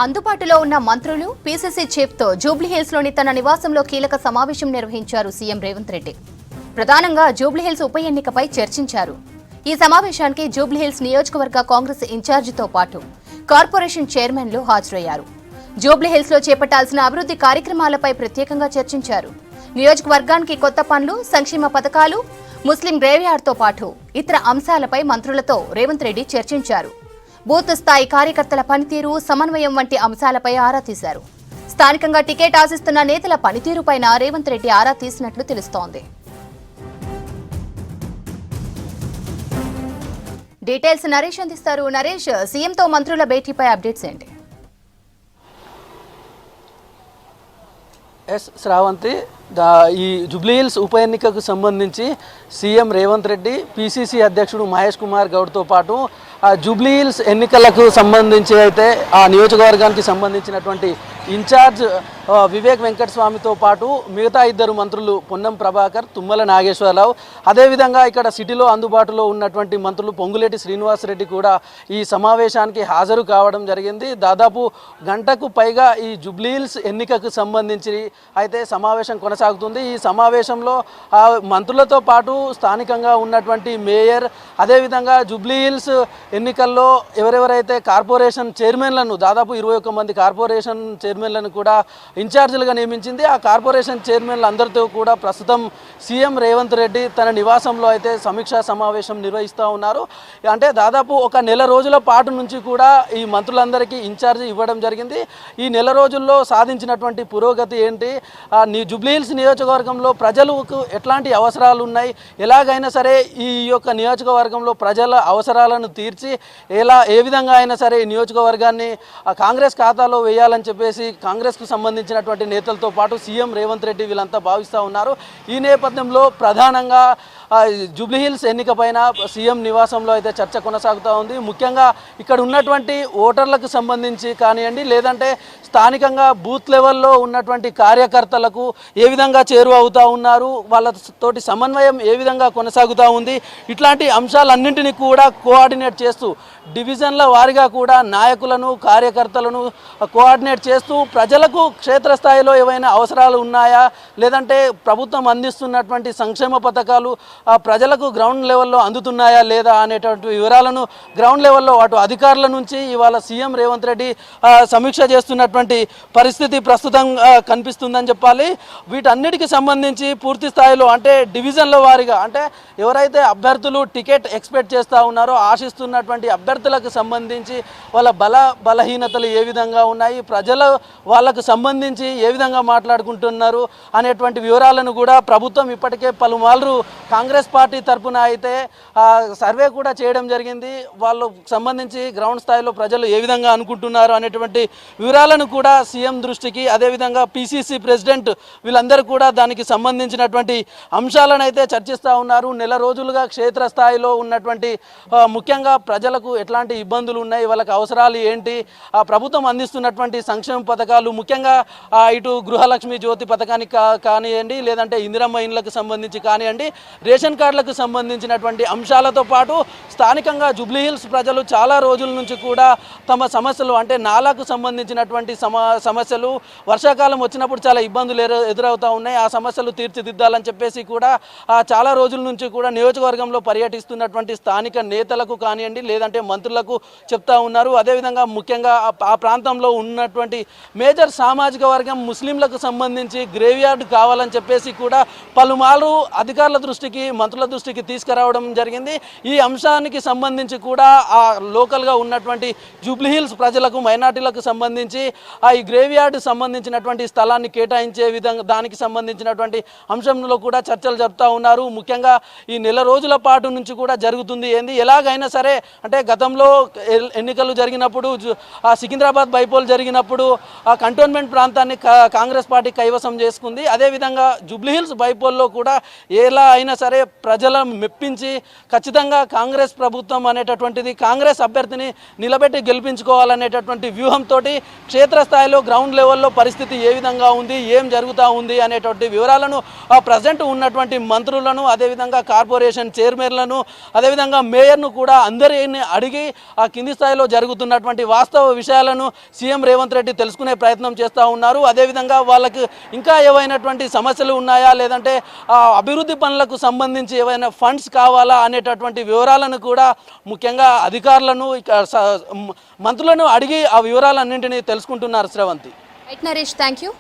అందుబాటులో ఉన్న మంత్రులు పీసీసీ చీఫ్తో జూబ్లీహిల్స్లోని తన నివాసంలో కీలక సమావేశం నిర్వహించారు సీఎం రేవంత్ రెడ్డి. ప్రధానంగా జూబ్లీహిల్స్ ఉప ఎన్నికపై చర్చించారు. ఈ సమావేశానికి జూబ్లీహిల్స్ నియోజకవర్గ కాంగ్రెస్ ఇన్ఛార్జితో పాటు కార్పొరేషన్ చైర్మన్లు హాజరయ్యారు. జూబ్లీహిల్స్లో చేపట్టాల్సిన అభివృద్ధి కార్యక్రమాలపై ప్రత్యేకంగా చర్చించారు. నియోజకవర్గానికి కొత్త పనులు, సంక్షేమ పథకాలు, ముస్లిం గ్రేవ్యార్డ్తో పాటు ఇతర అంశాలపై మంత్రులతో రేవంత్ రెడ్డి చర్చించారు. బూత్ స్థాయి కార్యకర్తల పనితీరు, సమన్వయం వంటి అంశాలపై ఆరా తీశారు. స్థానికంగా టికెట్ ఆశిస్తున్న నేతల పనితీరుపైన రేవంత్ రెడ్డి ఆరా తీసినట్లు తెలుస్తోంది. డీటెయిల్స్ నరేష్ అందిస్తారు. నరేష్, సీఎంతో మంత్రుల భేటీపై అప్డేట్స్ ఏంటి? శ్రావంతి, ఈ జూబ్లీహిల్స్ ఉప ఎన్నికకు సంబంధించి సీఎం రేవంత్ రెడ్డి, పీసీసీ అధ్యక్షుడు మహేష్ కుమార్ గౌడ్తో పాటు జూబ్లీహిల్స్ ఎన్నికలకు సంబంధించి అయితే ఆ నియోజకవర్గానికి సంబంధించినటువంటి ఇన్ఛార్జ్ వివేక్ వెంకటస్వామితో పాటు మిగతా ఇద్దరు మంత్రులు పొన్నం ప్రభాకర్, తుమ్మల నాగేశ్వరరావు, అదేవిధంగా ఇక్కడ సిటీలో అందుబాటులో ఉన్నటువంటి మంత్రులు పొంగులేటి శ్రీనివాసరెడ్డి కూడా ఈ సమావేశానికి హాజరు కావడం జరిగింది. దాదాపు గంటకు పైగా ఈ జూబ్లీహిల్స్ ఎన్నికకు సంబంధించి అయితే సమావేశం కొనసాగుతుంది. ఈ సమావేశంలో మంత్రులతో పాటు స్థానికంగా ఉన్నటువంటి మేయర్, అదేవిధంగా జూబ్లీహిల్స్ ఎన్నికల్లో ఎవరెవరైతే కార్పొరేషన్ చైర్మన్లను దాదాపు 21 మంది కార్పొరేషన్ చైర్మన్లను కూడా ఇన్ఛార్జీలుగా నియమించింది. ఆ కార్పొరేషన్ చైర్మన్లు అందరితో కూడా ప్రస్తుతం సీఎం రేవంత్ రెడ్డి తన నివాసంలో అయితే సమీక్షా సమావేశం నిర్వహిస్తూ ఉన్నారు. అంటే దాదాపు ఒక నెల రోజుల పాటు నుంచి కూడా ఈ మంత్రులందరికీ ఇన్ఛార్జి ఇవ్వడం జరిగింది. ఈ నెల రోజుల్లో సాధించినటువంటి పురోగతి ఏంటి, జూబ్లీహిల్స్ నియోజకవర్గంలో ప్రజలకు ఎట్లాంటి అవసరాలు ఉన్నాయి, ఎలాగైనా సరే ఈ యొక్క నియోజకవర్గంలో ప్రజల అవసరాలను తీర్చి ఏ విధంగా అయినా సరే ఈ నియోజకవర్గాన్ని కాంగ్రెస్ ఖాతాలో వేయాలని చెప్పేసి కాంగ్రెస్కు సంబంధించినటువంటి నేతలతో పాటు సీఎం రేవంత్ రెడ్డి వీళ్ళంతా భావిస్తూ ఉన్నారు. ఈ నేపథ్యంలో ప్రధానంగా జూబ్లీహిల్స్ ఎన్నికపైన సీఎం నివాసంలో అయితే చర్చ కొనసాగుతూ ఉంది. ముఖ్యంగా ఇక్కడ ఉన్నటువంటి ఓటర్లకు సంబంధించి కానివ్వండి, లేదంటే స్థానికంగా బూత్ లెవెల్లో ఉన్నటువంటి కార్యకర్తలకు ఏ విధంగా చేరువ అవుతూ ఉన్నారు, వాళ్ళతోటి సమన్వయం ఏ విధంగా కొనసాగుతూ ఉంది, ఇట్లాంటి అంశాలన్నింటినీ కూడా కోఆర్డినేట్ చేస్తూ డివిజన్ల వారీగా కూడా నాయకులను, కార్యకర్తలను కోఆర్డినేట్ చేస్తూ ప్రజలకు క్షేత్రస్థాయిలో ఏవైనా అవసరాలు ఉన్నాయా, లేదంటే ప్రభుత్వం అందిస్తున్నటువంటి సంక్షేమ పథకాలు ప్రజలకు గ్రౌండ్ లెవెల్లో అందుతున్నాయా లేదా అనేటువంటి వివరాలను గ్రౌండ్ లెవెల్లో అటు అధికారుల నుంచి ఇవాళ సీఎం రేవంత్ రెడ్డి సమీక్ష చేస్తున్నటువంటి పరిస్థితి ప్రస్తుతం కనిపిస్తుందని చెప్పాలి. వీటన్నిటికి సంబంధించి పూర్తి స్థాయిలో అంటే డివిజన్ల వారీగా అంటే ఎవరైతే అభ్యర్థులు టికెట్ ఎక్స్పెక్ట్ చేస్తూ ఉన్నారో, ఆశిస్తున్నటువంటి అభ్యర్థులకు సంబంధించి వాళ్ళ బలహీనతలు ఏ విధంగా ఉన్నాయి, ప్రజలు వాళ్ళకు సంబంధించి ఏ విధంగా మాట్లాడుకుంటున్నారు అనేటువంటి వివరాలను కూడా ప్రభుత్వం ఇప్పటికే పలుమార్లు కాంగ్రెస్ పార్టీ తరఫున అయితే సర్వే కూడా చేయడం జరిగింది. వాళ్ళకు సంబంధించి గ్రౌండ్ స్థాయిలో ప్రజలు ఏ విధంగా అనుకుంటున్నారు అనేటువంటి వివరాలను కూడా సీఎం దృష్టికి, అదేవిధంగా పీసీసీ ప్రెసిడెంట్ వీళ్ళందరూ కూడా దానికి సంబంధించినటువంటి అంశాలను అయితే చర్చిస్తూ ఉన్నారు. నెల రోజులుగా క్షేత్రస్థాయిలో ఉన్నటువంటి ముఖ్యంగా ప్రజలకు ఎట్లాంటి ఇబ్బందులు ఉన్నాయి, వాళ్ళకి అవసరాలు ఏంటి, ఆ ప్రభుత్వం అందిస్తున్నటువంటి సంక్షేమ పథకాలు, ముఖ్యంగా ఇటు గృహలక్ష్మి జ్యోతి పథకానికి కానివ్వండి, లేదంటే ఇందిరమ్మ ఇండ్లకు సంబంధించి కానివ్వండి, రేషన్ కార్డులకు సంబంధించినటువంటి అంశాలతో పాటు స్థానికంగా జూబ్లీహిల్స్ ప్రజలు చాలా రోజుల నుంచి కూడా తమ సమస్యలు అంటే నాలాకు సంబంధించినటువంటి సమస్యలు వర్షాకాలం వచ్చినప్పుడు చాలా ఇబ్బందులు ఎదురవుతూ ఉన్నాయి. ఆ సమస్యలు తీర్చిదిద్దాలని చెప్పేసి కూడా చాలా రోజుల నుంచి కూడా నియోజకవర్గంలో పర్యటిస్తున్నటువంటి స్థానిక నేతలకు కానివ్వండి, లేదంటే మంత్రులకు చెప్తా ఉన్నారు. అదేవిధంగా ముఖ్యంగా ఆ ప్రాంతంలో ఉన్నటువంటి మేజర్ సామాజిక వర్గం ముస్లింలకు సంబంధించి గ్రేవ్యార్డ్ కావాలని చెప్పేసి కూడా పలుమార్లు అధికారుల దృష్టికి, మంత్రుల దృష్టికి తీసుకురావడం జరిగింది. ఈ అంశానికి సంబంధించి కూడా ఆ లోకల్గా ఉన్నటువంటి జూబ్లీహిల్స్ ప్రజలకు, మైనార్టీలకు సంబంధించి ఈ గ్రేవ్యార్డ్ సంబంధించినటువంటి స్థలాన్ని కేటాయించే విధంగా దానికి సంబంధించినటువంటి అంశంలో కూడా చర్చలు జరుపుతూ ఉన్నారు. ముఖ్యంగా ఈ నెల రోజుల పాటు నుంచి కూడా జరుగుతుంది ఏంది, ఎలాగైనా సరే అంటే గతంలో ఎన్నికలు జరిగినప్పుడు సికింద్రాబాద్ బైపోల్ జరిగినప్పుడు ఆ కంటోన్మెంట్ ప్రాంతాన్ని కాంగ్రెస్ పార్టీ కైవసం చేసుకుంది. అదేవిధంగా జూబ్లీహిల్స్ బైపోల్లో కూడా ఎలా అయినా సరే సరే ప్రజలను మెప్పించి ఖచ్చితంగా కాంగ్రెస్ ప్రభుత్వం అనేటటువంటిది కాంగ్రెస్ అభ్యర్థిని నిలబెట్టి గెలిపించుకోవాలనేటటువంటి వ్యూహంతో క్షేత్రస్థాయిలో గ్రౌండ్ లెవెల్లో పరిస్థితి ఏ విధంగా ఉంది, ఏం జరుగుతూ ఉంది అనేటువంటి వివరాలను ప్రజెంట్ ఉన్నటువంటి మంత్రులను, అదేవిధంగా కార్పొరేషన్ చైర్మన్లను, అదేవిధంగా మేయర్ను కూడా అందరిని అడిగి ఆ కింది స్థాయిలో జరుగుతున్నటువంటి వాస్తవ విషయాలను సీఎం రేవంత్ రెడ్డి తెలుసుకునే ప్రయత్నం చేస్తూ ఉన్నారు. అదేవిధంగా వాళ్ళకి ఇంకా ఏవైనటువంటి సమస్యలు ఉన్నాయా, లేదంటే అభివృద్ధి పనులకు సంబంధించి ఏవైనా ఫండ్స్ కావాలా అనేటటువంటి వివరాలను కూడా ముఖ్యంగా అధికారులను మంత్రులను అడిగి ఆ వివరాలన్నింటినీ తెలుసుకుంటున్నారు. Sravanthi. Right Naresh, thank you.